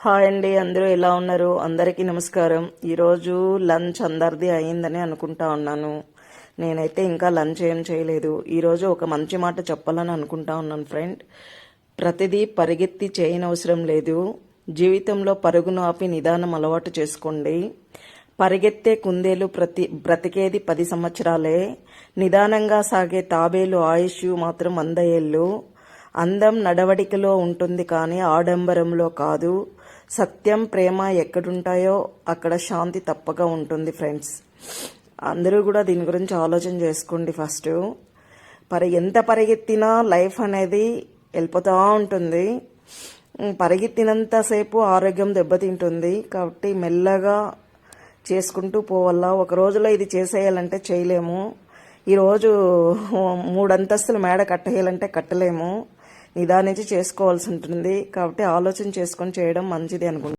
Hi అండి, అందరూ ఎలా ఉన్నారు? అందరికీ నమస్కారం. ఈరోజు లంచ్ అందరిది అయిందని అనుకుంటా ఉన్నాను. నేనైతే ఇంకా లంచ్ ఏం చేయలేదు. ఈరోజు ఒక మంచి మాట చెప్పాలని అనుకుంటా ఉన్నాను ఫ్రెండ్. ప్రతిదీ పరిగెత్తి చేయనవసరం లేదు. జీవితంలో పరుగును ఆపి నిదానం అలవాటు చేసుకోండి. పరిగెత్తే కుందేలు బ్రతికేది 10 సంవత్సరాలే. నిదానంగా సాగే తాబేలు ఆయుష్ మాత్రం 100 ఏళ్ళు. అందం నడవడికలో ఉంటుంది కానీ ఆడంబరంలో కాదు. సత్యం, ప్రేమ ఎక్కడుంటాయో అక్కడ శాంతి తప్పగా ఉంటుంది ఫ్రెండ్స్. అందరూ కూడా దీని గురించి ఆలోచన చేసుకోండి. ఫస్ట్ ఎంత పరిగెత్తినా లైఫ్ అనేది వెళ్ళిపోతూ ఉంటుంది. పరిగెత్తినంతసేపు ఆరోగ్యం దెబ్బతింటుంది. కాబట్టి మెల్లగా చేసుకుంటూ పోవాలా. ఒక రోజులో ఇది చేసేయాలంటే చేయలేము. ఈరోజు 3 అంతస్తుల మేడ కట్టేయాలంటే కట్టలేము. నిదానించి చేసుకోవాల్సి ఉంటుంది. కాబట్టి ఆలోచన చేసుకొని చేయడం మంచిది అనుకుంటున్నాను.